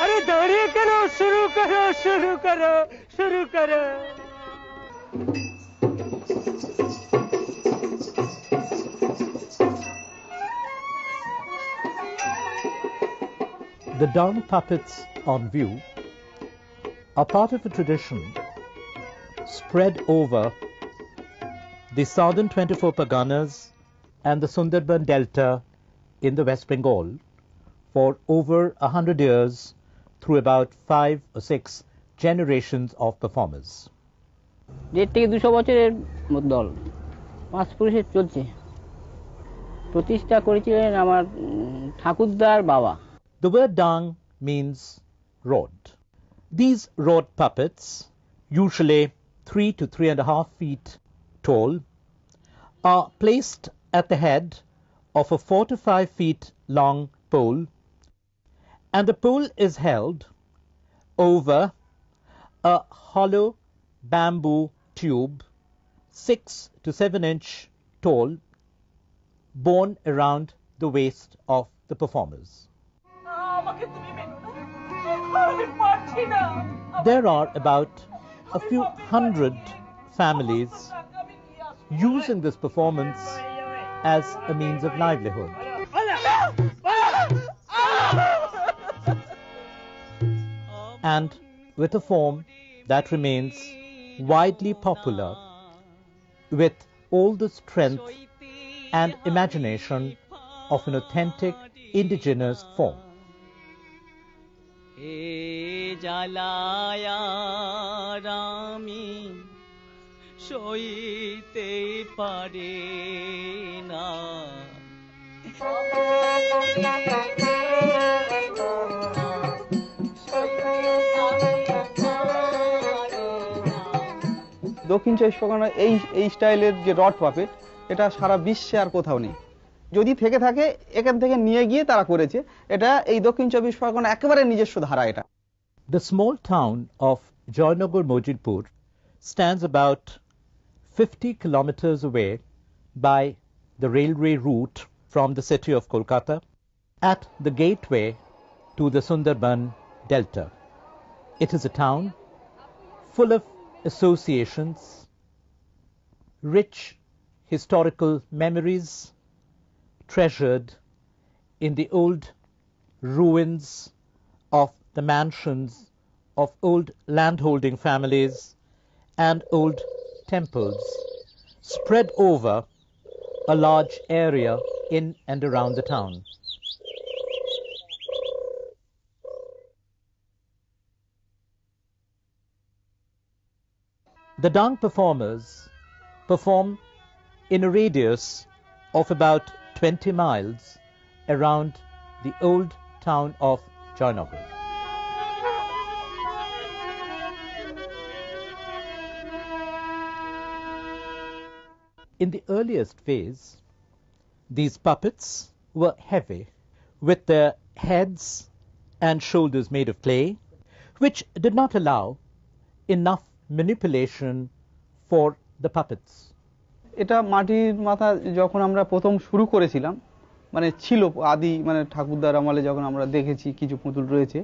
अरे दाड़िए करो, शुरू करो शुरू करो शुरू करो। The dung puppets on view are part of a tradition spread over the southern 24 Parganas and the Sundarban Delta in the West Bengal for over 100 years through about 5 or 6 generations of performers. 150 থেকে 200 বছরের দল 5 পুরুষের চলছে। প্রতিষ্ঠা করেছিলেন আমার ঠাকুরদার বাবা। The word dung means rod. These rod puppets, usually 3 to 3.5 feet tall, are placed at the head of a 4 to 5 feet long pole, and the pole is held over a hollow bamboo tube 6 to 7 inch tall, borne around the waist of the performers. There are about a few hundred families using this performance as a means of livelihood. And with a form that remains widely popular with all the strength and imagination of an authentic indigenous form. জ্বালায়া রামি সইতে পারে না। দক্ষিণ চব্বিশ পরগনা এই স্টাইলের যে রড পাপেট এটা সারা বিশ্বে আর কোথাও নেই। যদি থেকে থাকে এখান থেকে নিয়ে গিয়ে তারা করেছে, এটা এই দক্ষিণ চব্বিশ পরগনা একেবারে নিজস্ব ধারা এটা। The small town of Joynagar Mojidpur stands about 50 kilometers away by the railway route from the city of Kolkata at the gateway to the Sundarban Delta. It is a town full of associations, rich historical memories treasured in the old ruins of the mansions of old landholding families and old temples spread over a large area in and around the town. The dung performers perform in a radius of about 20 miles around the old town of Joynagar. In the earliest phase, these puppets were heavy, with their heads and shoulders made of clay, which did not allow enough manipulation for the puppets. এটা মাটির মাথা যখন আমরা প্রথম শুরু করেছিলাম, মানে ছিল আদি, মানে ঠাকুরদার আমলে যখন আমরা দেখেছি কিছু পুতুল রয়েছে,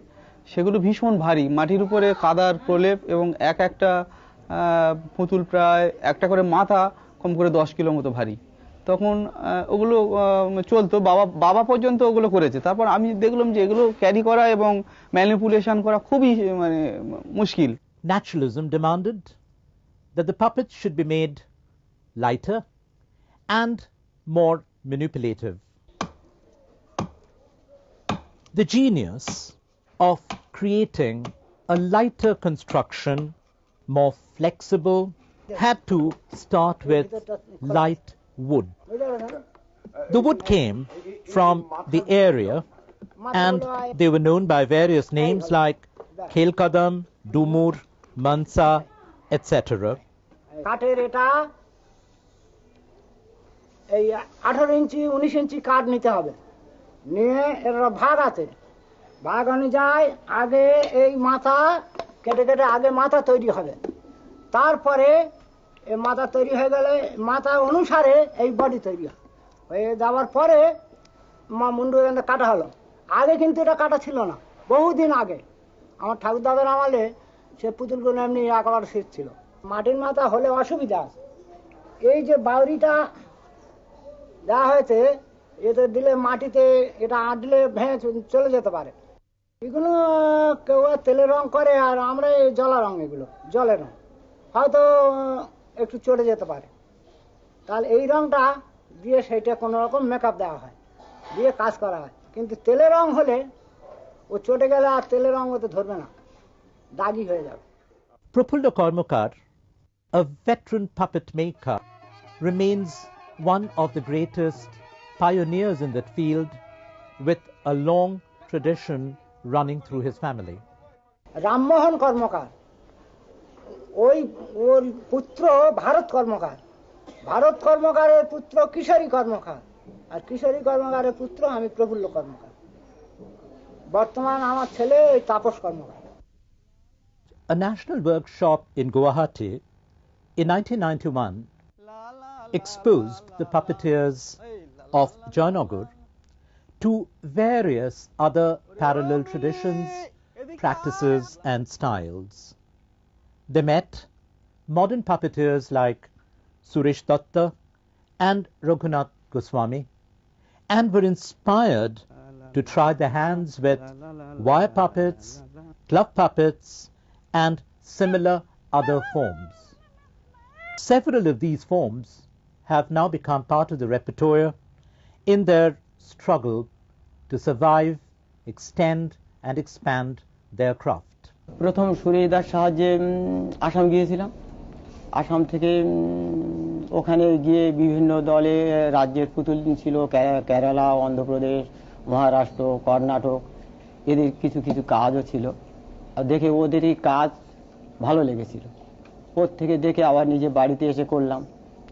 সেগুলো ভীষণ ভারী, মাটির উপরে কাদার প্রলেপ, এবং একটা পুতুল প্রায় একটা করে মাথা কম করে 10 কিলো মতো ভারী। তখন ওগুলো চলতো, বাবা পর্যন্ত ওগুলো করেছে। তারপর আমি দেখলাম যে এগুলো ক্যারি করা এবং ম্যানিপুলেশন করা খুবই মানে মুশকিল। Naturalism demanded that the puppets should be made lighter and more manipulative. The genius of creating a lighter construction, more flexible, had to start with light wood. The wood came from the area and they were known by various names like Khelkadam, Dumur, Mansa, etc. কাঠের এটা এই 18 ইঞ্চি 19 ইঞ্চি কাঠ নিতে হবে, নিয়ে এর ভাগ আছে, ভাগ অনুযায়ী আগে এই মাথা কেটে কেটে আগে মাথা তৈরি হবে, তারপরে এই মাথা তৈরি হয়ে গেলে মাথা অনুসারে এই বডি তৈরি হয়ে যাওয়ার পরে মুন্ডু কাটা হলো। আগে কিন্তু এটা কাটা ছিল না, বহুদিন আগে আমার ঠাকুরদাদার আমলে সে পুতুলগুলো এমনি একেবারে শীত ছিল। মাটির মাথা হলে অসুবিধা আছে, এই যে বাউরিটা দেওয়া হয়েছে এতে দিলে মাটিতে এটা আঁটলে ভেঙে চলে যেতে পারে। এগুলো কেউ তেলের রং করে আর আমরা এই জলা রং, এগুলো জলের রং, হয়তো একটু চলে যেতে পারে। তাহলে এই রংটা দিয়ে সেইটা কোনো রকম মেকআপ দেওয়া হয়, দিয়ে কাজ করা হয়। কিন্তু তেলের রং হলে ও চটে গেলে আর তেলের রং ওতে ধরবে না, দাগি হয়ে যাবে। Prafullo Karmakar, a veteran puppet maker, remains one of the greatest pioneers in that field, with a long tradition running through his family. Rammohan কর্মকার, ওই ওর পুত্র ভারত কর্মকার, ভারত কর্মকারের পুত্র কিশোরী কর্মকার, আর কিশোরী কর্মকারের পুত্র আমি প্রফুল্ল কর্মকার। বর্তমান আমার ছেলে ওই তাপস কর্মকার। A national workshop in Guwahati in 1991 exposed the puppeteers of Joynagar to various other parallel traditions, practices and styles. They met modern puppeteers like Suresh Datta and Raghunath Goswami and were inspired to try their hands with wire puppets, glove puppets and similar other forms. Several of these forms have now become part of the repertoire in their struggle to survive, extend and expand their craft. প্রথম সুরেশদার সাহায্যে আসাম গিয়েছিলাম। আসাম থেকে ওখানে গিয়ে বিভিন্ন দলে রাজ্যের পুতুল ছিল, কেরালা, অন্ধ্রপ্রদেশ, মহারাষ্ট্র, কর্ণাটক, এদের কিছু কিছু কাজও ছিল। দেখে ওদেরই কাজ ভালো লেগেছিল, ওর থেকে দেখে আবার নিজে বাড়িতে এসে করলাম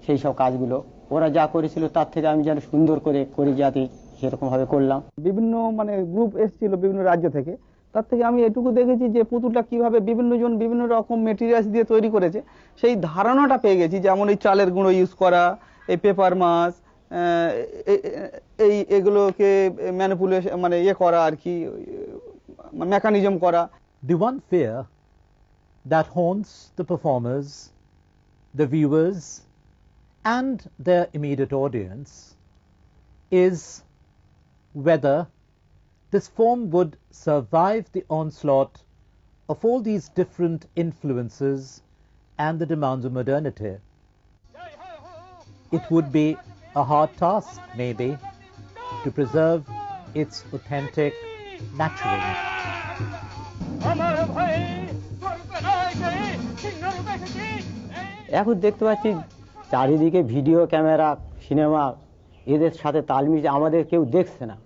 সেই সব কাজগুলো। ওরা যা করেছিল তার থেকে আমি যেন সুন্দর করে করি, যাতে সেরকম ভাবে করলাম। বিভিন্ন মানে গ্রুপ এসেছিল বিভিন্ন রাজ্য থেকে, তার থেকে আমি এটুকু দেখেছি যে পুতুলটা কিভাবে বিভিন্ন জন বিভিন্ন রকম মেটেরিয়ালস দিয়ে তৈরি করেছে, সেই ধারণাটা পেয়ে গেছি। যেমন এই চালের গুঁড়ো ইউজ করা, এই পেপার মাছ, এই এগুলোকে ম্যানিপুলেশন মানে ইয়ে করা আর কি, মেকানিজম করা। The one fear that haunts the performers, the viewers and their immediate audience is whether this form would survive the onslaught of all these different influences and the demands of modernity. It would be a hard task, maybe, to preserve its authentic naturalness. এখন দেখতে পাচ্ছি চারিদিকে video camera, cinema, এদের সাথে তাল মিলিয়ে আমাদের কেউ দেখছে না।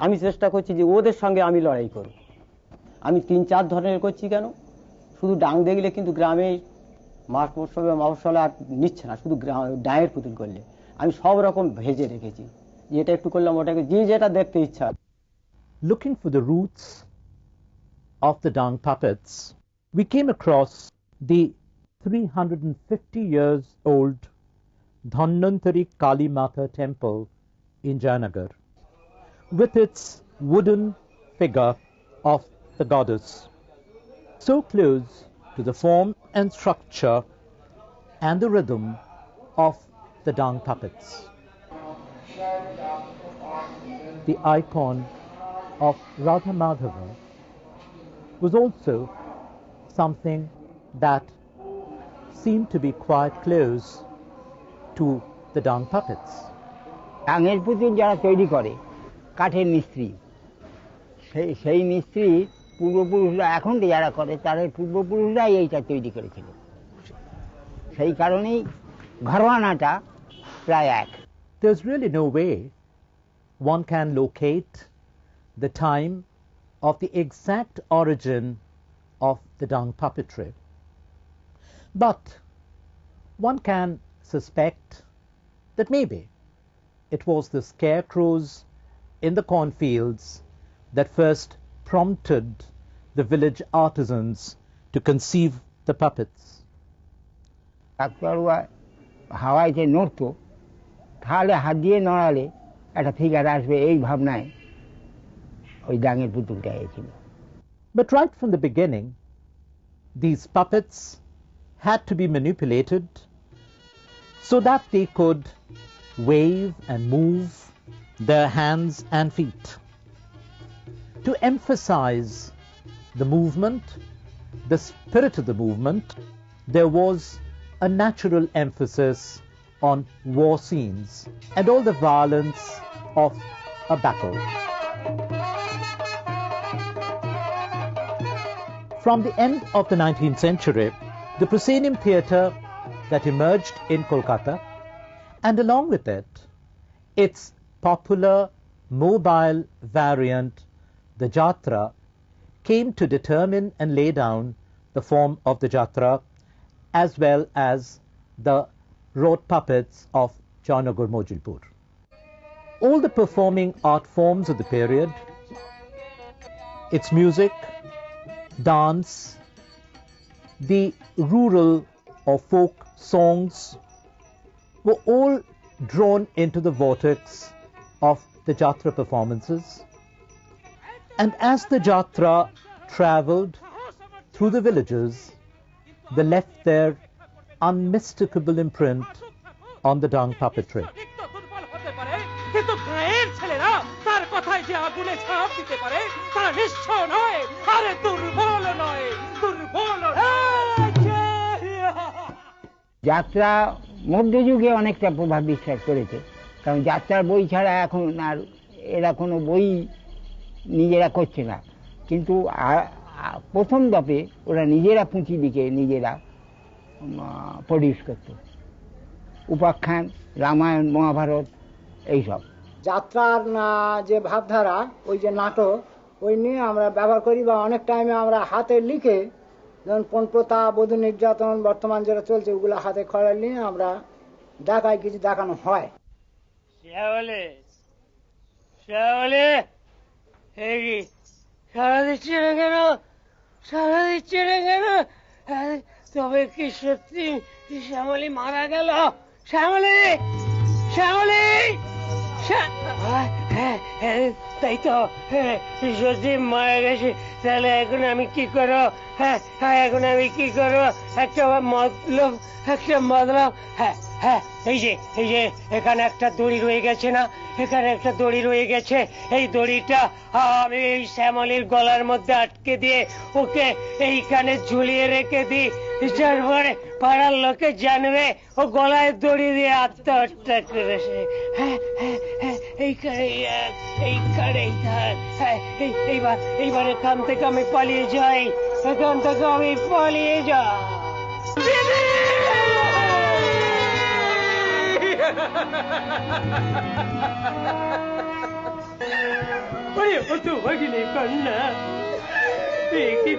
আমি চেষ্টা করছি যে ওদের সঙ্গে আমি লড়াই করব। আমি 3-4 ধরনের করছি। কেন? শুধু ডাং দেখলে কিন্তু গ্রামে মাস মশলা মশলা আর নিচ্ছে না, শুধু ডাঙের পুতুল করলে আমি সব রকম ভেজে রেখেছি, যেটা একটু করলাম ওটাকে যে যেটা দেখতে ইচ্ছা। Looking for the roots of the Dang puppets, we came across the 350 years old Dhanvantari Kali Mata temple in Joynagar, with its wooden figure of the goddess, so close to the form and structure and the rhythm of the Dang puppets. The icon of Radha Madhava was also something that seemed to be quite close to the Dang puppets. ডাঙের পুতুল যারা তৈরি করে কাঠের মিস্ত্রি, সেই মিস্ত্রি পূর্বপুরুষরা এখন যারা করে তাদের পূর্বপুরুষরাই এইটা তৈরি করেছিল। সেই কারণেই ঘরানাটা প্রায় এক। There's really no way one can locate the time of the exact origin of the Dang puppetry. But one can suspect that maybe it was the scarecrows in the cornfields that first prompted the village artisans to conceive the puppets. কাকতাড়ুয়া হাওয়ায় যে নড়তো, তাহলে হাত দিয়ে নড়ালে একটা figure আসবে, এই ভাবনায় ওই ডাঙের পুতুলটা এসেছিল। But right from the beginning, these puppets had to be manipulated so that they could wave and move their hands and feet. To emphasize the movement, the spirit of the movement, there was a natural emphasis on war scenes and all the violence of a battle. From the end of the 19th century, the proscenium theatre that emerged in Kolkata, and along with it, its popular mobile variant, the Jatra, came to determine and lay down the form of the Jatra as well as the road puppets of Joynagar Mojilpur. All the performing art forms of the period, its music, dance, the rural or folk songs were all drawn into the vortex of the Jatra performances. And as the Jatra travelled through the villages, they left their unmistakable imprint on the Dang puppetry. যাত্রা মধ্যযুগে অনেকটা প্রভাব বিস্তার করেছে, কারণ যাত্রার বই ছাড়া এখন আর এরা কোনো বই নিজেরা করছে না। কিন্তু প্রথম দফে ওরা নিজেরা পুঁথি লিখে নিজেরা প্রডিউস করত, উপাখ্যান, রামায়ণ, মহাভারত, এইসব। যাত্রার যে ভাবধারা, ওই যে নাটক, ওই নিয়ে আমরা ব্যবহার করি, বা অনেক টাইমে আমরা হাতে লিখে, যেমন পণপ্রথা, বধূ নির্যাতন বর্তমান যেটা চলছে, ওগুলো হাতে খড়া নিয়ে আমরা দেখাই, কিছু দেখানো হয়। সারা দিচ্ছে না কেন, সারা দিচ্ছে না কেন? তবে কি সত্যি শ্যামলী মারা গেল? শ্যামলী, শ্যামলী, তাই তো, সত্যি মারা গেছে। তাহলে এখন আমি কি করবো? এখন আমি কি করবো? একটা মতলব, একটা মতলব। হ্যাঁ, এই যে এখানে একটা দড়ি রয়ে গেছে না, এখানে একটা দড়ি রয়ে গেছে। এই দড়িটা আমি এই শ্যামলীর গলার মধ্যে আটকে দিয়ে ওকে এইখানে ঝুলিয়ে রেখে দিই, তারপরে পাড়ার লোকে জানবে ও গলায় দড়ি দিয়ে আত্মহত্যা করেছে। এইবার এখান থেকে আমি পালিয়ে যাই, এখান থেকে আমি পালিয়ে যাই। কি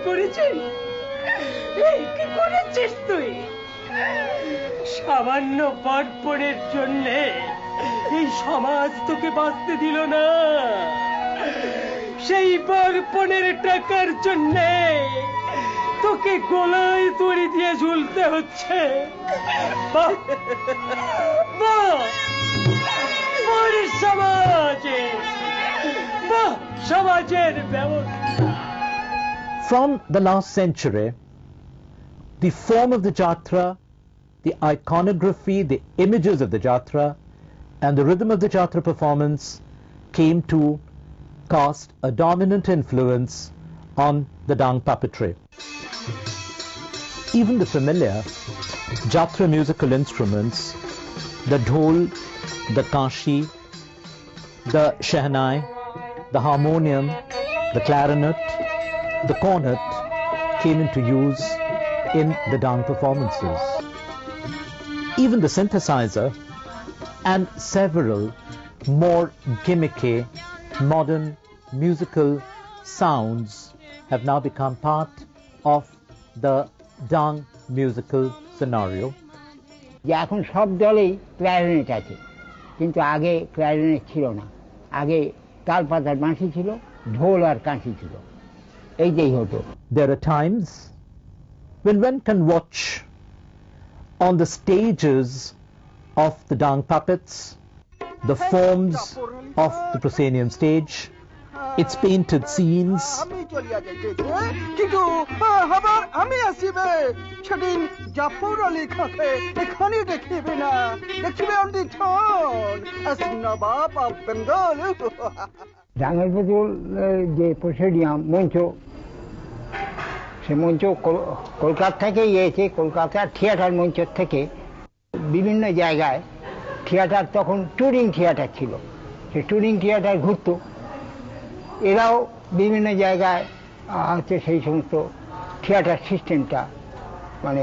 করেছিস তুই? সামান্য পাটপড়ের জন্য এই সমাজ তোকে বাঁচতে দিল না, সেই পাটপড়ের টাকার জন্য তোকে গলায় দড়ি দিয়ে ঝুলতে হচ্ছে। সমাজের ব্যবস্থা। From the last century, the form of the Jatra, the iconography, the images of the Jatra, and the rhythm of the Jatra performance came to cast a dominant influence on the Dang puppetry. Even the familiar Jatra musical instruments, the dhol, the kanshi, the shehnai, the harmonium, the clarinet, the cornet came into use in the Dang performances. Even the synthesizer and several more gimmicky modern musical sounds have now become part of the Dang musical scenario. যে এখন সব দলেই ক্ল্যারিনেট আছে, কিন্তু আগে ক্ল্যারিনেট ছিল না। আগে তালপাতার বাঁশি ছিল, ঢোল আর কাঁসি ছিল, এই যেই হতো। There are times when one can watch on the stages of the Dang puppets the forms of the proscenium stage, its painted scenes, আমি চলিয়া যাইতেছি কিন্তু আবার আমি আসিবে সেদিন জাফর আলী খাকে এখানে দেখিবে না, দেখিবে on the throne as Nawab of Bengal. ডাঙ্গের পুতুল যে প্রসিডিয়াম মঞ্চ, সে মঞ্চ কলকাতা থেকে গিয়েছে, কলকাতার থিয়েটার মঞ্চ থেকে বিভিন্ন জায়গায় থিয়েটার, তখন ট্যুরিং থিয়েটার ছিল, সে ট্যুরিং থিয়েটার ঘুরতো। এরাও বিভিন্ন জায়গায় হচ্ছে সেই সমস্ত থিয়েটার সিস্টেমটা, মানে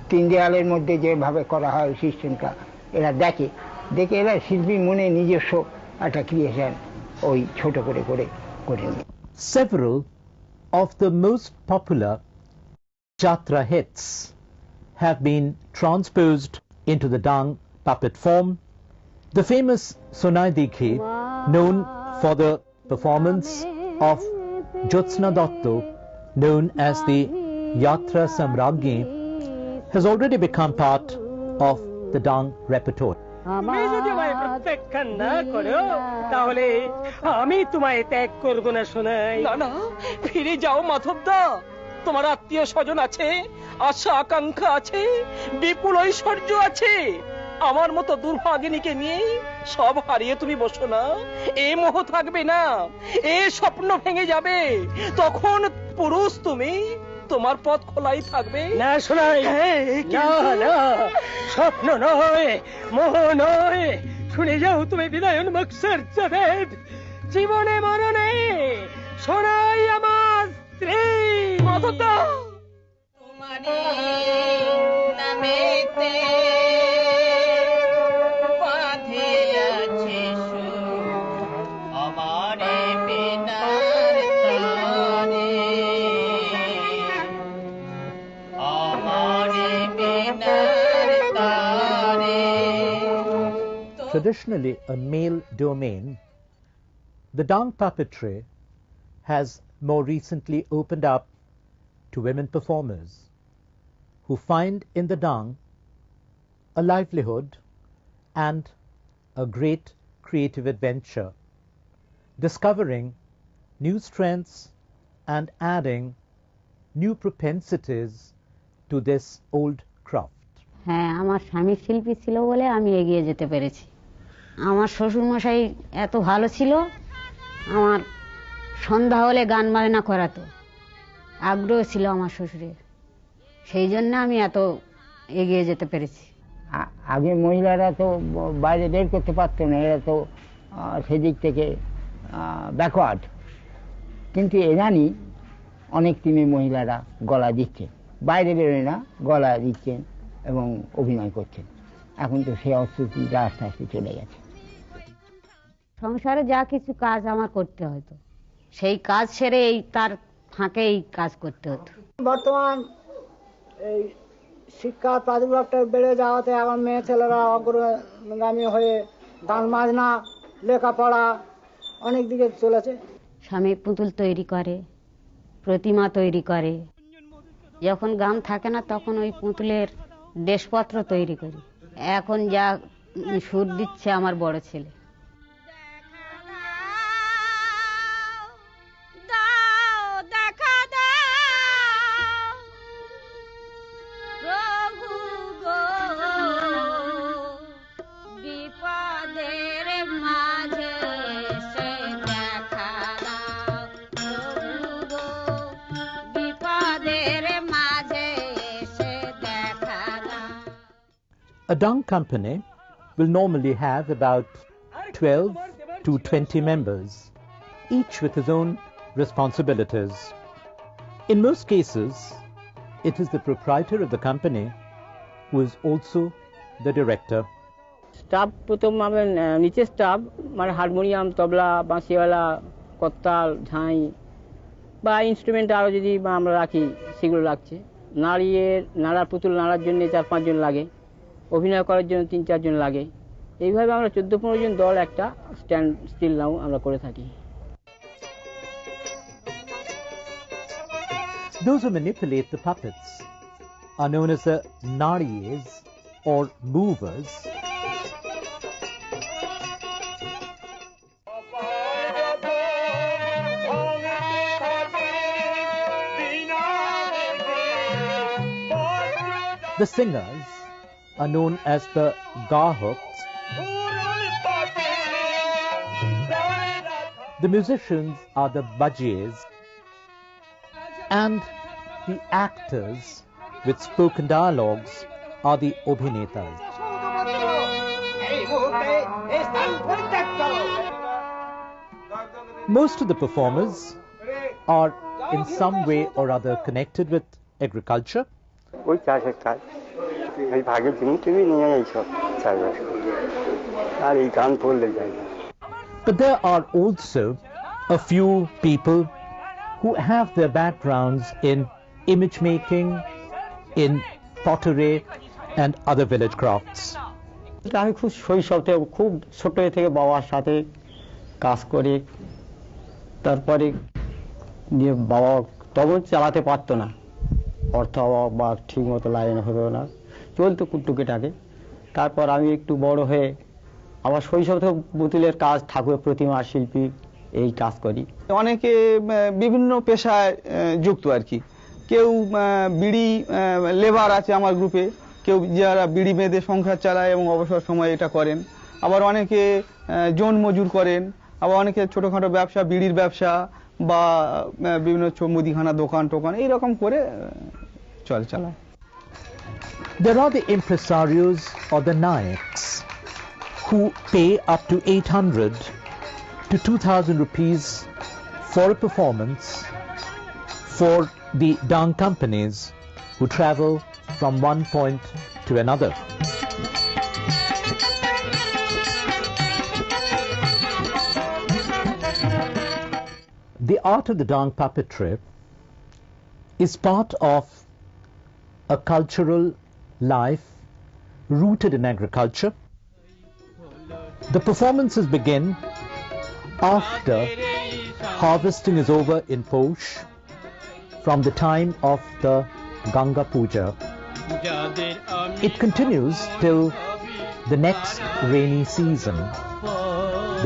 তিন দেয়ালের মধ্যে যেভাবে করা হয় সিস্টেমটা এরা দেখে, এরা শিল্পী মনে নিজস্ব একটা ক্রিয়েশন ওই ছোট করে করে করে নিয়ে। Several of the most popular Jatra hits have been transposed into the Dang puppet form. The famous Sonai Dikhe, known for the performance of Jyotsna Dotto, known as the Yatra Samragni, has already become part of the Dang repertoire. তুমি যদি আমায় প্রত্যাখ্যান না করো তাহলে আমি তোমায় ত্যাগ করবো না শোনাই। না না, ফিরে যাও মাধবদা, তোমার আত্মীয় স্বজন আছে, আশা আকাঙ্ক্ষা আছে, বিপুল ঐশ্বর্য আছে। আমার মতো দুর্ভাগিনীকে নিয়ে সব হারিয়ে তুমি বসো না, এ মোহ থাকবে না, এ স্বপ্ন ভেঙে যাবে, তখন পুরুষ তুমি, তোমার পথ খোলাই থাকবে। না শোনাই, না না, স্বপ্ন নয়, মোহ নয়, শুনে যাও তুমি বিদায়ন মকসর জাভেদ, জীবনে মরণে শোনাই আমার স্ত্রী। মাধবদা, তোমারে নামেতে বাঁধে আছে সুর, আমারে বিনার তারে, আমারে বিনার তারে। Traditionally a male domain, the Dang puppetry has more recently opened up to women performers who find in the Dang a livelihood and a great creative adventure, discovering new strengths and adding new propensities to this old craft. হ্যাঁ, আমার স্বামী শিল্পী ছিল বলে আমি এগিয়ে যেতে পেরেছি। আমার শ্বশুরমশাই এত ভালো ছিল, আমার সন্ধ্যা হলে গান বাজনা করাতো, আগ্রহ ছিল আমার শ্বশুরের, সেই জন্য আমি এত এগিয়ে যেতে পেরেছি। আগে মহিলারা তো বাইরে বের করতে পারতো না, এরা তো সেদিক থেকে ব্যাকওয়ার্ড, কিন্তু এরানি অনেক টিমে মহিলারা গলা দিচ্ছে, বাইরে বেরোয় না, গলা দিচ্ছেন এবং অভিনয় করছেন। এখন তো সেই অস্তিত্বটা আস্তে আস্তে চলে গেছে। সংসারে যা কিছু কাজ আমার করতে হতো, সেই কাজ সেরে এই তার ফাঁকে এই কাজ করতে হতো। বর্তমান এই শিক্ষা প্রাদুর্ভাবটা বেড়ে যাওয়াতে এখন মেয়ে ছেলেরা অগ্রগামী হয়ে গান বাজনা, লেখাপড়া অনেক দিকে চলেছে। স্বামী পুতুল তৈরি করে, প্রতিমা তৈরি করে, যখন গান থাকে না তখন ওই পুতুলের ড্রেসপত্র তৈরি করি। এখন যা সুর দিচ্ছে আমার বড় ছেলে। A Dang company will normally have about 12 to 20 members, each with his own responsibilities. In most cases, it is the proprietor of the company who is also the director. Staff প্রথম আমার নিচে স্টাফ, মানে harmonium, তবলা, বাঁশিওয়ালা, করতাল, ঝাঁই বা instrument আরও যদি আমরা রাখি সেগুলো লাগছে। নাড়ার পুতুল নাড়ার জন্য 4-5 জন লাগে, অভিনয় করার জন্য 3-4 জন লাগে। এইভাবে আমরা 14-15 জন দল একটা স্ট্যান্ড স্টিল নাও আমরা করে থাকি। Those who manipulate the puppets are known as the nadiyes or movers. The singers are known as the Gahoks. The musicians are the Bajies, and the actors with spoken dialogues are the Obhinetas. Most of the performers are in some way or other connected with agriculture. But there are also a few people who have their backgrounds in image making, in pottery and other village crafts. আমি খুব শৈশব থেকে খুব ছোট থেকে বাবার সাথে কাজ করি, তারপরে দিয়ে বাবা তখন চালাতে পারতো না, অর্থ অভাব বা ঠিক মতো লাইন হতো না, চলতো টুকটুকিটাকে। তারপর আমি একটু বড় হয়ে আবার শৈশব থেকে পুতুলের কাজ, ঠাকুর প্রতিমা শিল্পী এই কাজ করি। অনেকে বিভিন্ন পেশায় যুক্ত আর কি। কেউ বিড়ি লেবার আছে আমার গ্রুপে, কেউ যারা বিড়ি বেঁধে সংসার চালায় এবং অবসর সময় এটা করেন। আবার অনেকে জন মজুর করেন, আবার অনেকে ছোটখাটো ব্যবসা, বিড়ির ব্যবসা বা বিভিন্ন মুদিখানা দোকান টোকান এইরকম করে চালায়। There are the impresarios or the naiks who pay up to 800 to 2000 rupees for a performance for the dung companies who travel from one point to another. The art of the dung puppetry is part of a cultural life rooted in agriculture. The performances begin after harvesting is over in Posh, from the time of the Ganga Puja. It continues till the next rainy season,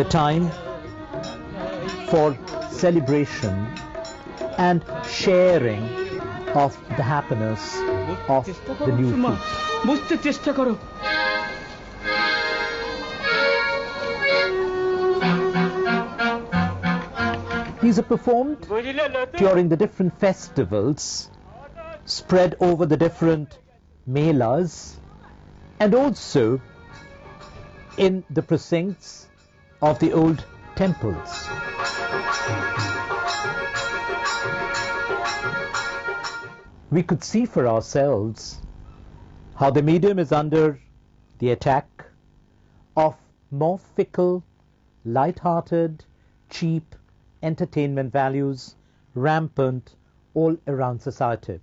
the time for celebration and sharing of the happiness of the new fruit. These are performed during the different festivals, spread over the different melas, and also in the precincts of the old temples. We could see for ourselves how the medium is under the attack of more fickle, light-hearted, cheap entertainment values rampant all around society.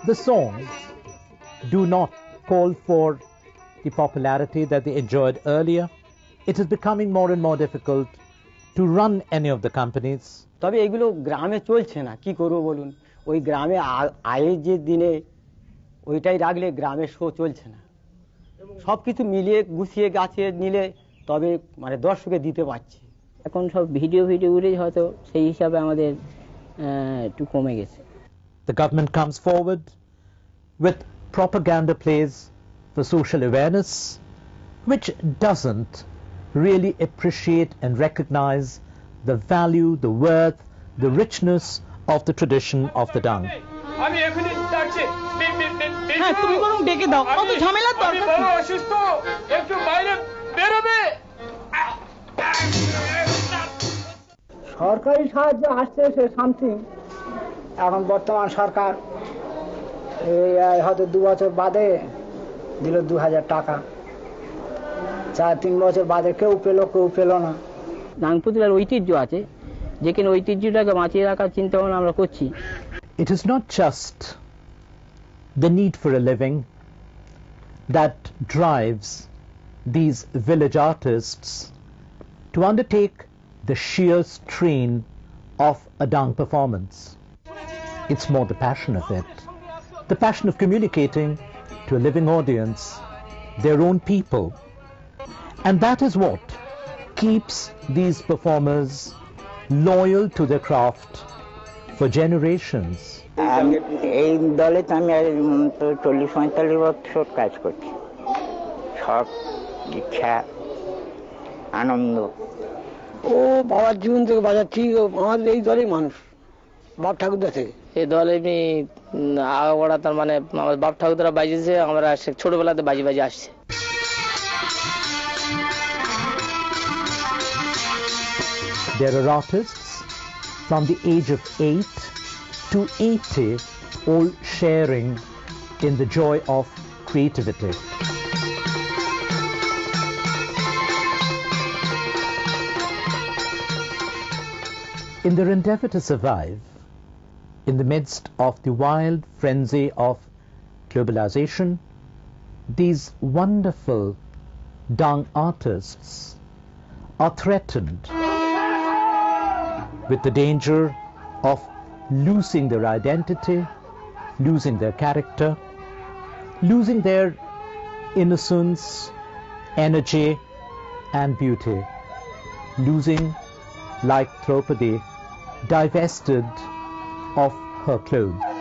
The songs do not call for the popularity that they enjoyed earlier. It is becoming more and more difficult to run any of the companies. তবে এগুলো গ্রামে চলছে না, কি করব বলুন। ওই গ্রামে আয়ের যে দিনে ওইটাই রাখলে গ্রামের শো চলছে না। সবকিছু মিলিয়ে গুছিয়ে গাছিয়ে নিলে তবে মানে দর্শকে দিতে পারছি। এখন সব ভিডিওগুলি হয়তো সেই হিসাবে আমাদের একটু কমে গেছে। The government comes forward with propaganda plays for social awareness, which doesn't really appreciate and recognize the value, the worth, the richness of the tradition of the dung. সরকারি সাহায্য আসছে সে সামথিং। এখন বর্তমান সরকার এই হয়তো 2 বছর বাদে দিল 2000 টাকা, 4-3 বছর বাদে কেউ পেল না। ডাং পুতুলের ঐতিহ্য আছে, যেখানে ঐতিহ্যটাকে বাঁচিয়ে রাখার চিন্তা ভাবনা আমরা করছি। It is not just the need for a living that drives these village artists to undertake the sheer strain of a Dang performance. It's more the passion of it, the passion of communicating to a living audience, their own people. And that is what keeps these performers loyal to their craft for generations. এই দলে তো আমি 40-45 বছর কাজ করছি। সব ইচ্ছা আনন্দ ও বাবার জীবন থেকে বাজাচ্ছি, আমাদের এই দলেই মানুষ, বাপ ঠাকুরদা থেকে। এই দলে আমি আগাগোড়া তার মানে আমার বাপ ঠাকুরদারা বাজিয়েছে, আমরা ছোটবেলাতে বাজি বাজি আসছে। There are artists from the age of 8 to 80 all sharing in the joy of creativity. In their endeavor to survive in the midst of the wild frenzy of globalization, these wonderful Dang artists are threatened with the danger of losing their identity, losing their character, losing their innocence, energy and beauty, losing, like Draupadi, divested of her clothes.